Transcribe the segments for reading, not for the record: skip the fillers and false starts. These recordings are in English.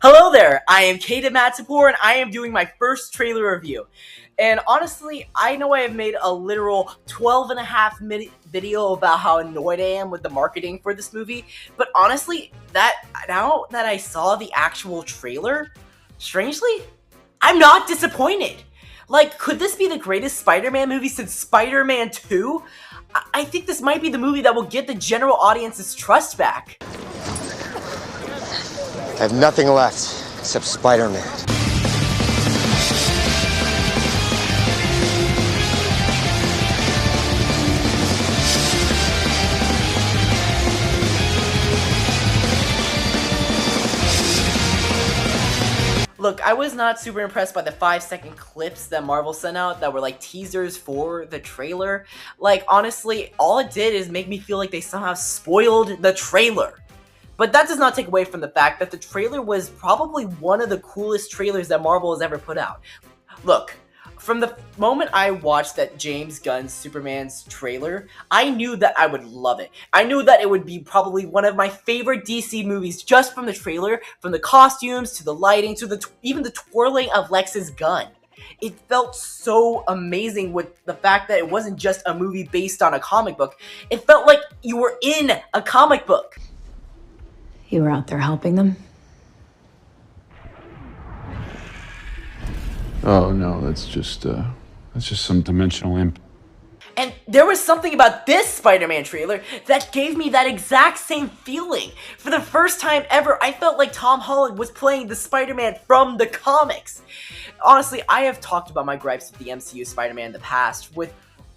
Hello there, I am Kaden Matinpour, and I am doing my first trailer review. And honestly, I know I have made a literal 12.5-minute video about how annoyed I am with the marketing for this movie, but honestly, now that I saw the actual trailer, strangely, I'm not disappointed. Like, could this be the greatest Spider-Man movie since Spider-Man 2? I think this might be the movie that will get the general audience's trust back. I have nothing left except Spider-Man. Look, I was not super impressed by the 5-second clips that Marvel sent out that were like teasers for the trailer. Like, honestly, all it did is make me feel like they somehow spoiled the trailer. But that does not take away from the fact that the trailer was probably one of the coolest trailers that Marvel has ever put out. Look, from the moment I watched that James Gunn's Superman's trailer, I knew that I would love it. I knew that it would be probably one of my favorite DC movies just from the trailer, from the costumes, to the lighting, to even the twirling of Lex's gun. It felt so amazing with the fact that it wasn't just a movie based on a comic book. It felt like you were in a comic book. You were out there helping them? Oh no, that's just some dimensional imp. And there was something about this Spider-Man trailer that gave me that exact same feeling. For the first time ever, I felt like Tom Holland was playing the Spider-Man from the comics. Honestly, I have talked about my gripes with the MCU Spider-Man in the past.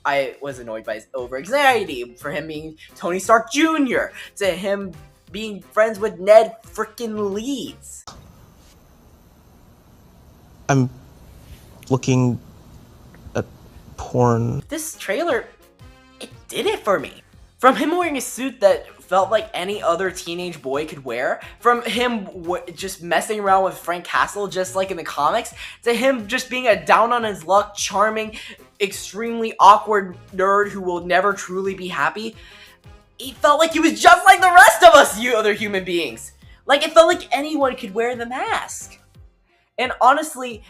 I was annoyed by his over-anxiety, for him being Tony Stark Jr., to him being friends with Ned frickin' Leeds. I'm looking at porn. This trailer, it did it for me. From him wearing a suit that felt like any other teenage boy could wear, from him just messing around with Frank Castle just like in the comics, to him just being a down-on-his-luck, charming, extremely awkward nerd who will never truly be happy, he felt like he was just like the rest of us, you other human beings. Like, it felt like anyone could wear the mask. And honestly,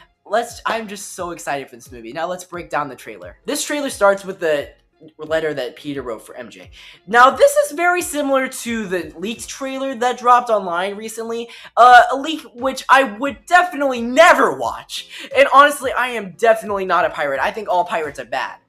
I'm just so excited for this movie. Now let's break down the trailer. This trailer starts with the letter that Peter wrote for MJ. Now, this is very similar to the leaked trailer that dropped online recently. A leak which I would definitely never watch. And honestly, I am definitely not a pirate. I think all pirates are bad.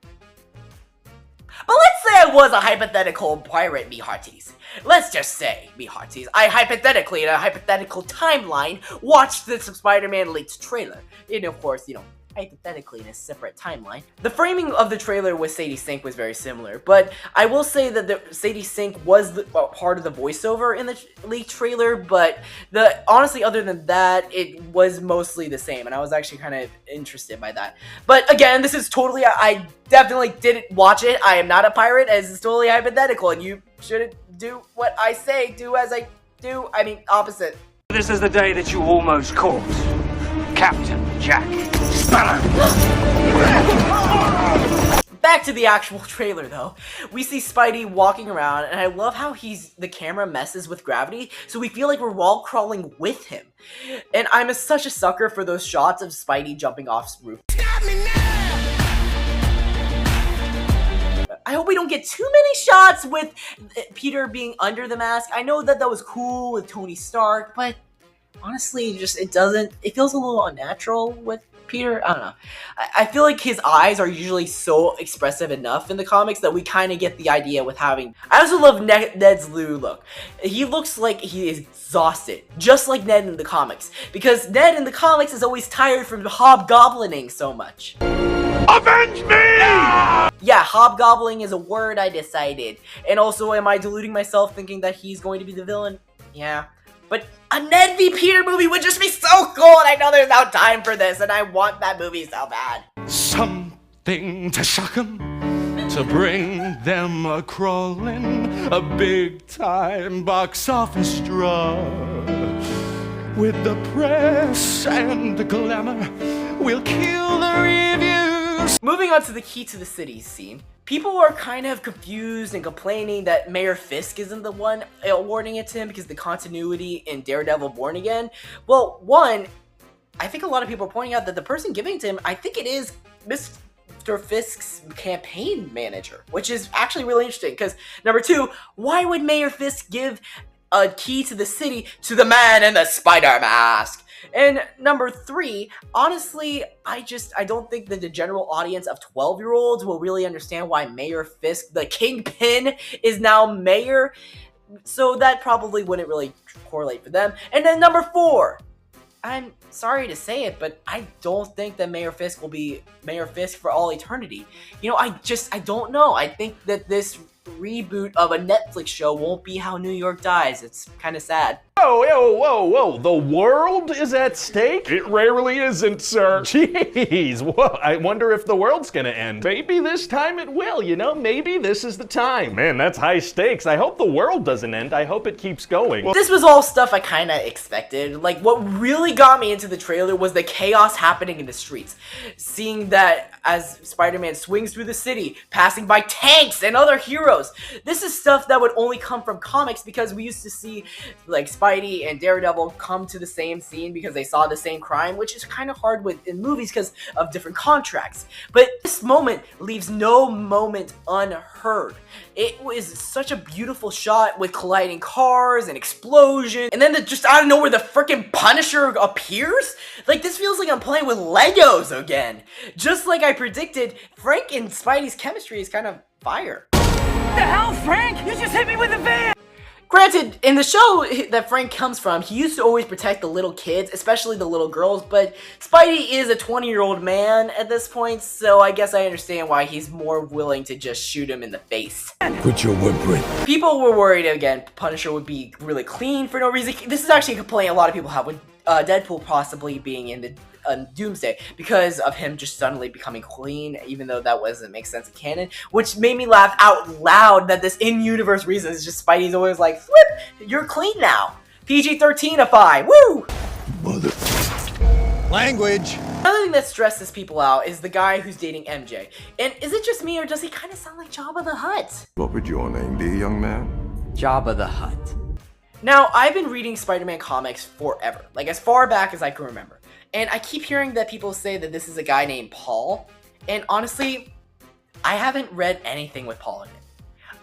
But let's say I was a hypothetical pirate, me hearties. Let's just say, me hearties, I hypothetically, in a hypothetical timeline, watched this Spider-Man leaked trailer. And of course, hypothetically in a separate timeline. The framing of the trailer with Sadie Sink was very similar, but I will say that Sadie Sink was part of the voiceover in the leaked trailer, but honestly, other than that, it was mostly the same, and I was actually kind of interested by that. But again, this is totally, I definitely didn't watch it. I am not a pirate, as it's totally hypothetical, and you shouldn't do what I say, do as I do, I mean, opposite. This is the day that you almost caught Captain Jack Sparrow. Back to the actual trailer though. We see Spidey walking around, and I love how the camera messes with gravity, so we feel like we're wall crawling with him. And I'm such a sucker for those shots of Spidey jumping off roof. I hope we don't get too many shots with Peter being under the mask. I know that was cool with Tony Stark, but honestly, it feels a little unnatural with Peter. I don't know. I feel like his eyes are usually so expressive enough in the comics that we kind of get the idea with having. I also love Ned's new look. He looks like he is exhausted, just like Ned in the comics, because Ned in the comics is always tired from hobgoblining so much. Avenge me! Yeah, hobgobbling is a word, I decided. And also, am I deluding myself thinking that he's going to be the villain? Yeah. But a Ned v. Peter movie would just be so cool, and I know there's no time for this, and I want that movie so bad. Something to shock 'em, to bring them a-crawling, a big-time box office draw. With the press and the glamour, we'll kill the reviews. Moving on to the key to the city scene. People are kind of confused and complaining that Mayor Fisk isn't the one awarding it to him because the continuity in Daredevil Born Again. Well, one, I think a lot of people are pointing out that the person giving it to him, I think it is Mr. Fisk's campaign manager, which is actually really interesting because number two, why would Mayor Fisk give a key to the city to the man in the spider mask? And number three, honestly, I don't think that the general audience of 12-year-olds will really understand why Mayor Fisk, the kingpin, is now mayor. So that probably wouldn't really correlate for them. And then number four, I'm sorry to say it, but I don't think that Mayor Fisk will be Mayor Fisk for all eternity. You know, I don't know. I think that this reboot of a Netflix show won't be how New York dies. It's kind of sad. Whoa, the world is at stake? It rarely isn't, sir. Jeez, whoa, I wonder if the world's gonna end. Maybe this time it will, you know? Maybe this is the time. Man, that's high stakes. I hope the world doesn't end. I hope it keeps going. This was all stuff I kind of expected. Like, what really got me into the trailer was the chaos happening in the streets. Seeing that as Spider-Man swings through the city, passing by tanks and other heroes. This is stuff that would only come from comics because we used to see, like, Spidey and Daredevil come to the same scene because they saw the same crime, which is kind of hard in movies because of different contracts. But this moment leaves no moment unheard. It was such a beautiful shot with colliding cars and explosions, and then just out of nowhere the freaking Punisher appears? Like, this feels like I'm playing with Legos again. Just like I predicted, Frank and Spidey's chemistry is kind of fire. The hell, Frank? You just hit me with a van! Granted, in the show that Frank comes from, he used to always protect the little kids, especially the little girls, but Spidey is a 20-year-old man at this point, so I guess I understand why he's more willing to just shoot him in the face. Put your whip in. People were worried, again, Punisher would be really clean for no reason. This is actually a complaint a lot of people have with Deadpool possibly being in the Doomsday because of him just suddenly becoming clean, even though that doesn't make sense in canon, which made me laugh out loud that this in-universe reason is just Spidey's always like, flip, you're clean now. PG-13ify, woo! Mother. Language. Another thing that stresses people out is the guy who's dating MJ. And is it just me or does he kind of sound like Jabba the Hutt? What would your name be, young man? Jabba the Hutt. Now, I've been reading Spider-Man comics forever, like as far back as I can remember. And I keep hearing that people say that this is a guy named Paul. And honestly, I haven't read anything with Paul in it.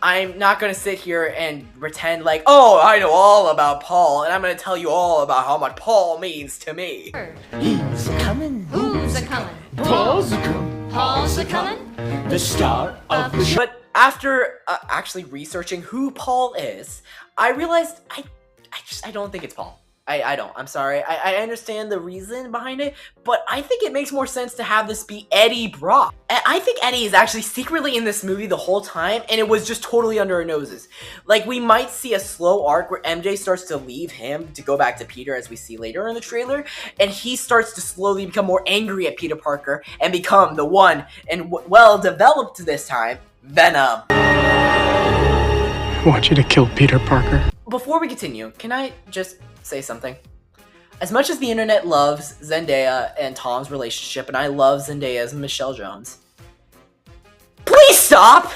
I'm not going to sit here and pretend like, oh, I know all about Paul, and I'm going to tell you all about how much Paul means to me. He's a-comin'. Who's a-comin'? Paul's a-comin'. Paul's a-comin'. The star of the show. But after actually researching who Paul is, I realized I don't think it's Paul. I don't. I'm sorry. I understand the reason behind it, but I think it makes more sense to have this be Eddie Brock. I think Eddie is actually secretly in this movie the whole time, and it was just totally under our noses. Like, we might see a slow arc where MJ starts to leave him to go back to Peter, as we see later in the trailer, and he starts to slowly become more angry at Peter Parker and become the one, and well-developed this time, Venom. I want you to kill Peter Parker. Before we continue, can I just say something? As much as the internet loves Zendaya and Tom's relationship, and I love Zendaya's Michelle Jones, please stop!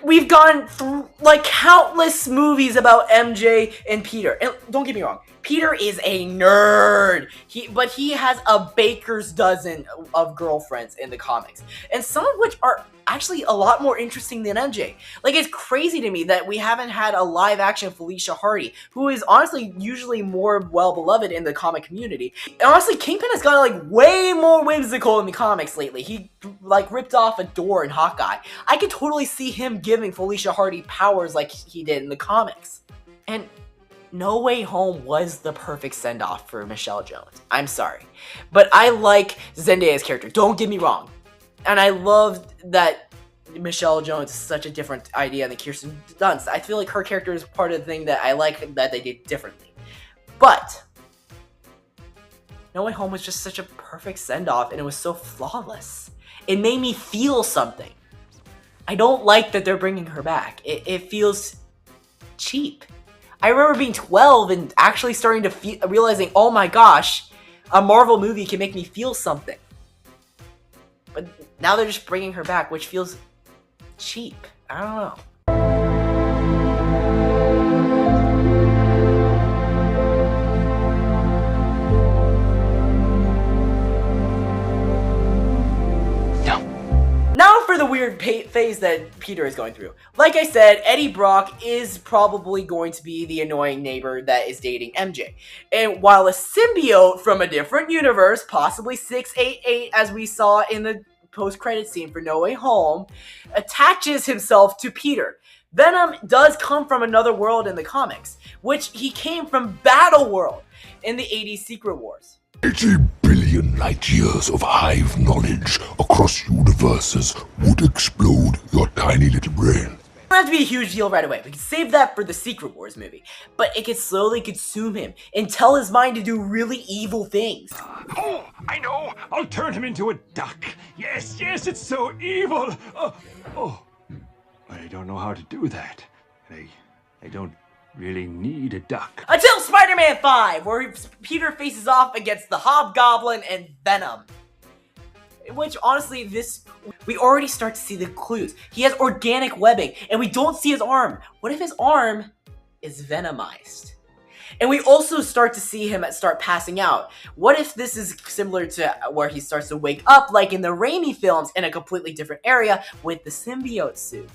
We've gone through like countless movies about MJ and Peter. And don't get me wrong, Peter is a nerd. But he has a baker's dozen of girlfriends in the comics, and some of which are actually a lot more interesting than MJ. Like, it's crazy to me that we haven't had a live-action Felicia Hardy, who is honestly usually more well-beloved in the comic community. And honestly, Kingpin has gotten like way more whimsical in the comics lately. He like ripped off a door in Hawkeye. I could totally see him giving Felicia Hardy powers like he did in the comics. And No Way Home was the perfect send-off for Michelle Jones. I'm sorry. But I like Zendaya's character, don't get me wrong. And I loved that Michelle Jones is such a different idea than Kirsten Dunst. I feel like her character is part of the thing that I like that they did differently. But No Way Home was just such a perfect send-off, and it was so flawless. It made me feel something. I don't like that they're bringing her back. It feels cheap. I remember being 12 and actually starting to realizing, oh my gosh, a Marvel movie can make me feel something. But now they're just bringing her back, which feels cheap. I don't know. Now for the weird phase that Peter is going through. Like I said, Eddie Brock is probably going to be the annoying neighbor that is dating MJ. And while a symbiote from a different universe, possibly 688 as we saw in the post-credit scene for No Way Home, attaches himself to Peter. Venom does come from another world in the comics, which he came from Battle World in the 80s Secret Wars. 80 billion light years of hive knowledge across universes would explode your tiny little brain. It doesn't have to be a huge deal right away. We can save that for the Secret Wars movie. But it can slowly consume him and tell his mind to do really evil things. Oh, I know. I'll turn him into a duck. Yes, yes, it's so evil. Oh, I don't know how to do that. I don't really need a duck. Until Spider-Man 5, where Peter faces off against the Hobgoblin and Venom. Which, honestly, we already start to see the clues. He has organic webbing, and we don't see his arm. What if his arm is venomized? And we also start to see him start passing out. What if this is similar to where he starts to wake up, like in the Raimi films, in a completely different area with the symbiote suit?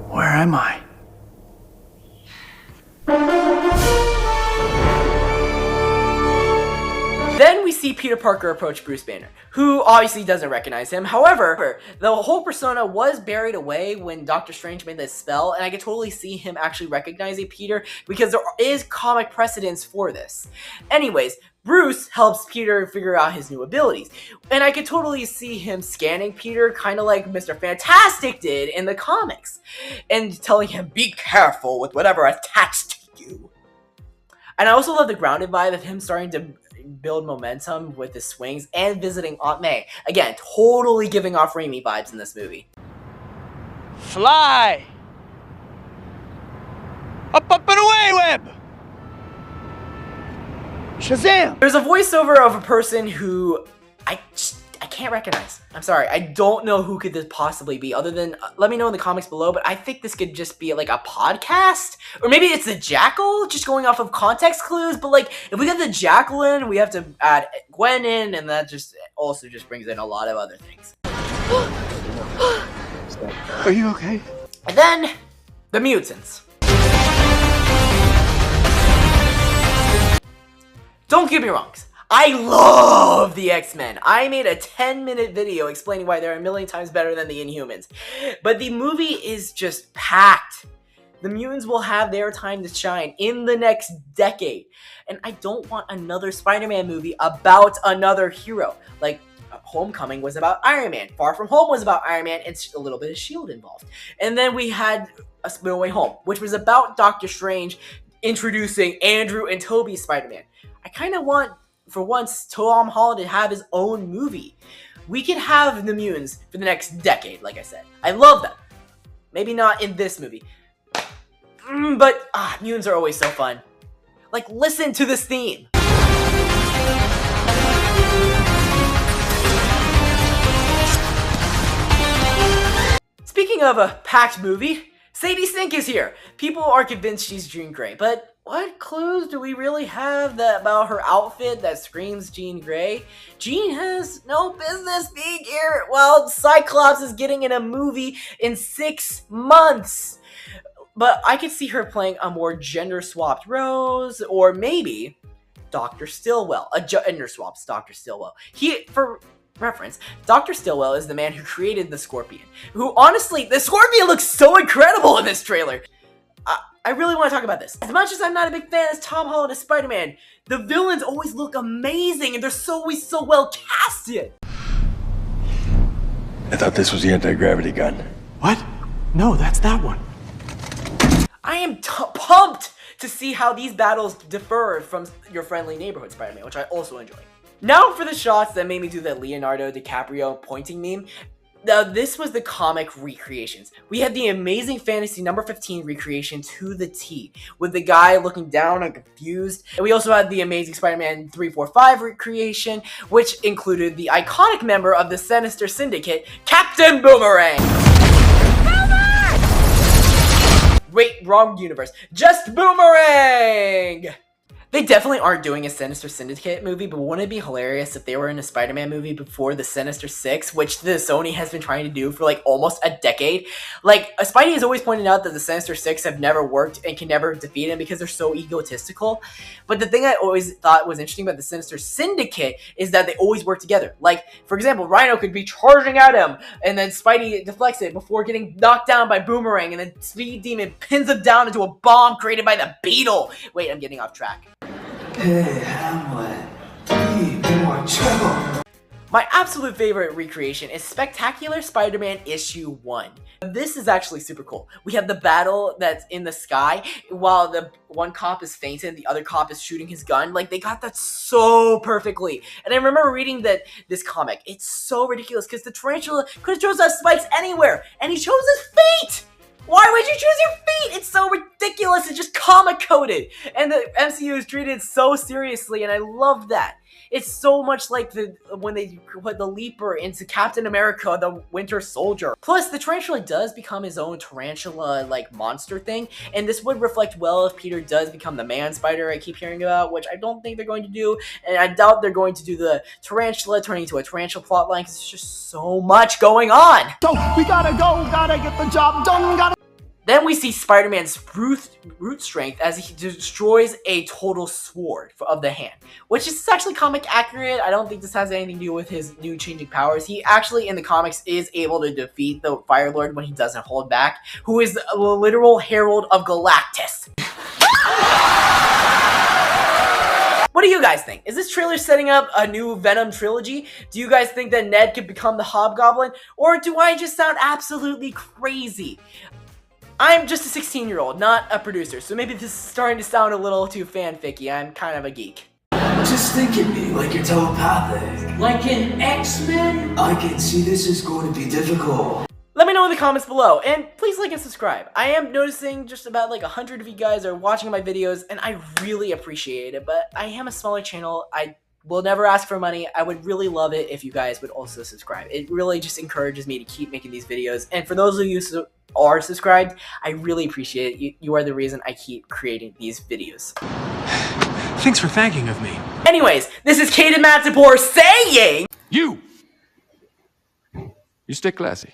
Where am I? Then we see Peter Parker approach Bruce Banner, who obviously doesn't recognize him. However, the whole persona was buried away when Doctor Strange made this spell, and I could totally see him actually recognizing Peter because there is comic precedence for this. Anyways, Bruce helps Peter figure out his new abilities, and I could totally see him scanning Peter kind of like Mr. Fantastic did in the comics, and telling him, be careful with whatever attached to you. And I also love the grounded vibe of him starting to build momentum with his swings and visiting Aunt May. Again, totally giving off Raimi vibes in this movie. Fly! Up, up, and away, Web! Shazam! There's a voiceover of a person who I can't recognize. I'm sorry, I don't know who could this possibly be other than, let me know in the comments below, but I think this could just be like a podcast, or maybe it's the Jackal, just going off of context clues, but like, if we got the Jackal in, we have to add Gwen in, and that just also just brings in a lot of other things. Are you okay? And then, the mutants. Don't get me wrong, I love the X-Men. I made a 10-minute video explaining why they're a million times better than the Inhumans. But the movie is just packed. The mutants will have their time to shine in the next decade. And I don't want another Spider-Man movie about another hero. Like, Homecoming was about Iron Man. Far From Home was about Iron Man, and a little bit of S.H.I.E.L.D. involved. And then we had No Way Home, which was about Doctor Strange introducing Andrew and Tobey's Spider-Man. I kind of want, for once, Tom Holland to have his own movie. We could have the mutants for the next decade, like I said. I love them. Maybe not in this movie. But, mutants are always so fun. Like, listen to this theme. Speaking of a packed movie, Sadie Sink is here. People are convinced she's Jean Grey, but what clues do we really have about her outfit that screams Jean Grey? Jean has no business being here while Cyclops is getting in a movie in 6 months. But I could see her playing a more gender-swapped Rose, or maybe Dr. Stillwell. A gender-swapped Dr. Stillwell. For reference, Dr. Stillwell is the man who created the Scorpion. Who, honestly, the Scorpion looks so incredible in this trailer. I really want to talk about this. As much as I'm not a big fan as Tom Holland as Spider-Man, the villains always look amazing and they're always so well casted. I thought this was the anti-gravity gun. What? No, that's that one. I am pumped to see how these battles differ from your friendly neighborhood Spider-Man, which I also enjoy. Now for the shots that made me do the Leonardo DiCaprio pointing meme. Now, this was the comic recreations. We had the amazing fantasy number 15 recreation to the T, with the guy looking down and confused. And we also had the amazing Spider-Man 345 recreation, which included the iconic member of the Sinister Syndicate, Captain Boomerang! Wait, wrong universe. Just Boomerang! They definitely aren't doing a Sinister Syndicate movie, but wouldn't it be hilarious if they were in a Spider-Man movie before the Sinister Six, which the Sony has been trying to do for like almost a decade? Like, Spidey has always pointed out that the Sinister Six have never worked and can never defeat him because they're so egotistical. But the thing I always thought was interesting about the Sinister Syndicate is that they always work together. Like, for example, Rhino could be charging at him, and then Spidey deflects it before getting knocked down by Boomerang, and then Speed Demon pins him down into a bomb created by the Beetle. Wait, I'm getting off track. Hey, Hamlet, be more chill. My absolute favorite recreation is Spectacular Spider-Man Issue 1. This is actually super cool. We have the battle that's in the sky while the one cop is fainted, the other cop is shooting his gun. Like, they got that so perfectly. And I remember reading this comic. It's so ridiculous because the tarantula could have chosen spikes anywhere, and he chose his feet! Why would you choose your feet? It's so ridiculous. It's just comic-coded. And the MCU is treated so seriously, and I love that. It's so much like when they put the Leaper into Captain America, the Winter Soldier. Plus, the tarantula does become his own tarantula, like, monster thing, and this would reflect well if Peter does become the man-spider I keep hearing about, which I don't think they're going to do, and I doubt they're going to do the tarantula turning into a tarantula plotline, because there's just so much going on! So, we gotta go, gotta get the job done, gotta... Then we see Spider-Man's root strength as he destroys a total sword of the hand, which is actually comic accurate. I don't think this has anything to do with his new changing powers. He actually, in the comics, is able to defeat the Fire Lord when he doesn't hold back, who is the literal herald of Galactus. What do you guys think? Is this trailer setting up a new Venom trilogy? Do you guys think that Ned could become the Hobgoblin? Or do I just sound absolutely crazy? I'm just a 16-year-old, not a producer, so maybe this is starting to sound a little too fanficky. I'm kind of a geek. Just think of me like you're telepathic. Like an X-Men? I can see this is going to be difficult. Let me know in the comments below, and please like and subscribe. I am noticing just about like 100 of you guys are watching my videos, and I really appreciate it, but I am a smaller channel. I will never ask for money. I would really love it if you guys would also subscribe. It really just encourages me to keep making these videos, and for those of you who are subscribed, I really appreciate it. You are the reason I keep creating these videos. Thanks for thanking of me. Anyways, this is Kaden Matinpour saying... You stay classy.